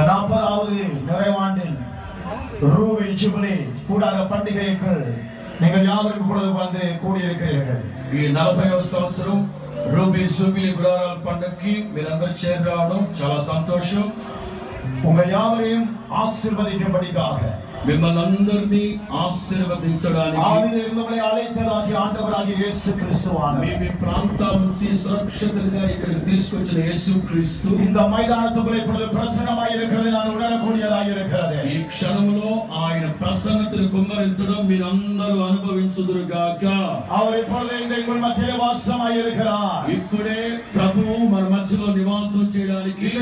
இந்த 40வது நிறைவாண்டின் Ruby jubilee கூடார பண்டிகைக்கு நீங்கள் யாவரும் இப்பொழுது வந்து கூடியிருக்கிறீர்கள். ఈ 40వ సంవత్సరం రూబీ జూబిలీ గుడారాల పండుగకి మీరందరూ చేరి రావడం చాలా సంతోషం. உங்கள் யாவரையும் ஆசீர்வதிக்கும்படியாக మిమ్మల్ని అందరినీ ఆశీర్వదించడానికి ఆదిలోనే అழைతలాగి ఆండవరాగి యేసుక్రీస్తువాను మీ ప్రాంతాల నుంచి సురక్షితంగా ఇక్కడికి తీసుకొచ్చిన యేసుక్రీస్తు இந்த மைதானத்துக்குள்ளே இப்பொழுது பிரசன்னமாய் இருக்கிறது நான் உணரக்கூடியதாக இருக்கிறது. ఈ క్షణంలో ఆయన ప్రసన్నతను కుమ్మరించడం మీరందరూ అనుభవించుదురుగాక. அவர் இப்பொழுது இந்த எங்கள் மத்தியிலே வாசமாய் இருக்கிறார். ఇప్పుడే ప్రభువు మన మధ్యలో నివాసం చేయడానికి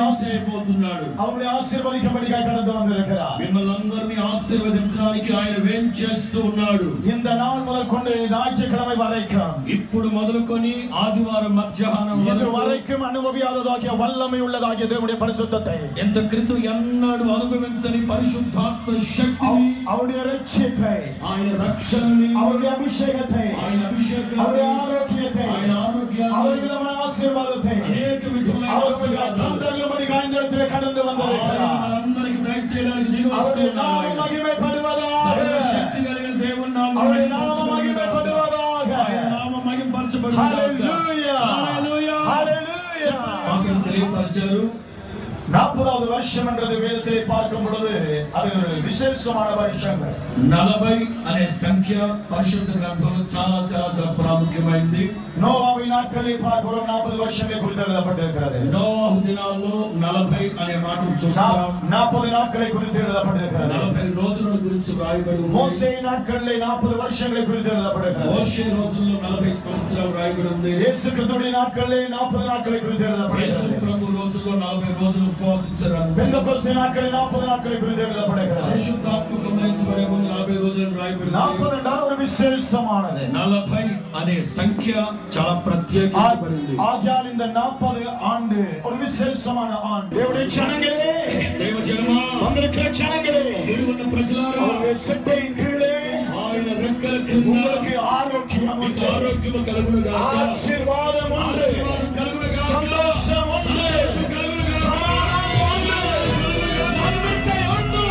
ఆశీర్వదిస్తున్నాడు. அவருடைய ఆశీర్వదించబడిగా கடந்து வந்திருக்கிறார். మిమ్మల్ని అందరినీ ఆశీర్వదించడానికి ఆయన ఏం చేస్తూ ఉన్నాడు. இந்த நாள் முதற்கொண்டு ஞாயிற்றுக்கிழமை வரைக்கும் ఇప్పుడు మొదలుకొని ఆదివారం మధ్యాహ్నం వரைக்கும் అనుభవియాదదాகிய వల్లமை உள்ளதாகிய தேவனுடைய பரிசுத்தத்தை ఎంత క్రితం ఎన్నడూ అనుభవించని పరిశుద్ధాత్మ శక్తిని அவருடைய ரட்சிப்பை ఆయన రక్షణని அவருடைய అభిషేకத்தை அவருடைய ఆరోగ్యத்தை அவருடைய விதமான ఆశీర్వాదத்தை అనేక విధమైన ఆశీర్వాదాలు గాయందరితో கடந்து வந்திருக்கிறார். అందరికీ దయచేయడానికి దిగి వస్తున్నాడు. அவருடைய நாமம் மகிமைப்படுவதாக. సర్వశక్తి కలిగిన దేవుని నామం அவருடைய நாமம் மகிமைப்படுவதாக. ఆయన నామం మహిమపరచబడుగాక. హల్లెలూయా హల్లెలూయా హల్లెలూయా. వాక్యం తెలియపరిచారు. 40வது வருஷம் என்றது வேதத்திலே பார்க்கும் பொழுது அது ஒரு விசேஷமான வருஷங்கள். 40 అనే సంఖ్య పరిశుద్ధ గ్రంథంలో చాలా చాలా చాలా ప్రాముఖ్యమైనది. నోవాహు నాట్களில் பார்க்கிறோம் 40 வருஷங்களை குறித்து எழுதப்பட்டிருக்கிறது. నోవాహు దినాల్లో 40 అనే మాటను చూస్తాం. 40 நாட்களை குறித்து எழுதப்பட்டிருக்கிறது. 40 రోజుల గురించి వ్రాయబడి ఉంది. మోషే నాట్களிலே 40 வருஷங்களை குறித்து எழுதப்பட்டிருக்கிறது. మోషే రోజుల్లో 40 సంవత్సరాలు వ్రాయబడి ఉంది. యేసు క్రీస్తుడి నాట్களிலே 40 నాட்களை குறித்து எழுதப்பட்டிருக்கிறது. యేసు ప్రభు రోజుల్లో 40 రోజులు ఉపవాసించారు. పెంతెకోస్తు నాట్களில் 40 నాட்களை குறித்து எழுதப்பட்டிருக்கிறது. పరిశుద్ధాత్మ కుమ్మరించబడే ముందు 40 రోజులు వ్రాయబడి ఉంది. 40 என்றால் ஒரு விசேஷமானது. 40 అనే సంఖ్య చాలా ప్రత్యేకించబడింది. ஆகையால் இந்த 40 ஆண்டு ஒரு விசேஷமான ஆண்டு. தேவனுடைய ஜனங்களே, தேவஜனமா, வந்திருக்கிற ஜனங்களே, దేవుని ప్రజలారా, அவருடைய செட்டையின் கீழே ఆయన రెక్కల కింద உங்களுக்கு ఆరోగ్యం ఉంది, ఆరోగ్యం కలుగును గాక, ఆశీర్వాదం ఉంది, ఆశీర్వాదం కలుగును గాక, సంతోషం ఉంది, సమాధానం ఉంది, నమ్మిక ఉంది,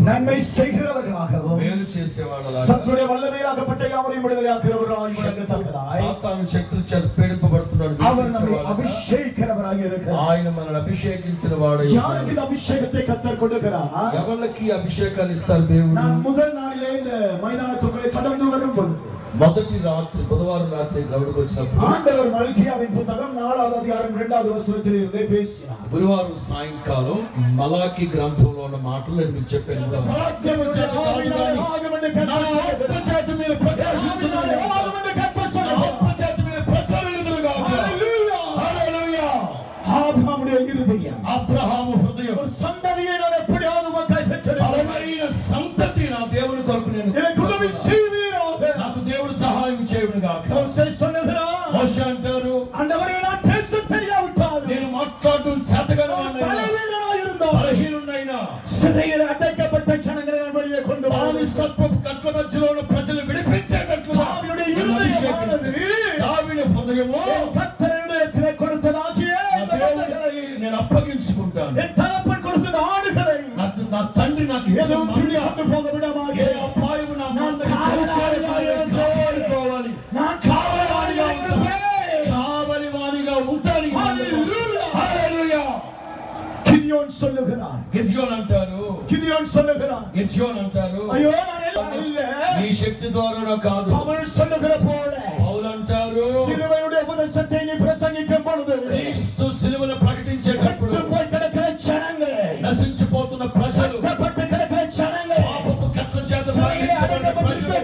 நன்மை செய்கிறவர்களாகவும் మేలు చేసేవాళ్ళలాగా సత్తుడే వల్లమేలాగపట్ట యావరైயும் విడుదలయాకురవరాయి విడగతకదాయి సాతాను శక్తులు చేత పీడింపబడుతున్నాడు. அவர் நம்மை அபிஷேகிக்கிறவராக இருக்கிறார். ఆయన మనల్ని అభిషేకించిన వాడు. யாருக்கு இந்த அபிஷேகத்தை கர்த்தர் கொடுக்கிறார்? ఎవరికి అభిషేకాన్ని ఇస్తారు దేవుడు? நான் முதல் நாளிலே இந்த மைதானத்துக்குள்ளே கடந்து வரும்போது మొదటి రాత్రి బుధవారం రాత్రి గ్రౌండ్కి వచ్చినప్పుడు ஆண்டவர் மல்கியாவின் புத்தகம் 4வது அதிகாரம் 2வது வசனத்தில் இருந்து பேசினார். గురువారం సాయంకాలం మలాకి గ్రంథంలో ఉన్న మాటలు నేను మీకు చెప్పాను. అబ్రహాము హృదయం సంతతిயை நான் எப்படியாவது உமக்காய் பெற்றெடுப்பேன். సంతతి నా దేవుని కొరకు నేను எனக்கு உதவி செய்வீராக. నాకు దేవుడు సహాయం చేయును గాక. మోషే சொன்னதுதான் మోషే అంటారు, ஆண்டவரே நான் பேச தெரியாவிட்டால் నేను మాట్లాడడం చేతగానే బలహీనుడైనా బలహీనుడైనా சிறையில் அடைக்கப்பட்ட ஜனங்களை நான் வெளியே கொண்டு బానిసత్వపు కట్ల మధ్యలో ఉన్న ప్రజలు విడిపించేటట్లు தாவீதுடைய இருதயமானது దావీదు హృదయము கர்த்தருடைய கொடுத்ததாகிய నేను అప్పగించుకుంటాను. என் தகப்பன் கொடுத்த ஆடுகளை నా తండ్రి నాకు எதுவும் துணியாண்டு போக விடமாட்டேன். ఏ అపాయము నా நான் కావలి நான் కావలివానిగా இருப்பேன். కావలివానిగా ఉంటాను. హల్లెలూయా. గిద్యోన్ சொல்லுகிறான். గిద్యోన్ అంటారు. గిద్యోన్ சொல்லுகிறான். గిద్యోన్ అంటారు. అయ్యో நான் இல்ல. నీ శక్తి ద్వారా కాదు. పౌలు சொல்லுகிற போல. పౌలు అంటారు. సిలువయుடைய ఉపదేశத்தை நீ ప్రసంగించే పొழுது క్రీస్తు సిలువను ప్రకటించేటప్పుడు పోయి கிடக்கிற ஜனங்கள் నశించిపోతున్న ప్రజలు కట్టపట్టు கிடக்கிற ஜனங்கள் పాపపు కట్ల చేత ప్రకటించబడిన ప్రజలు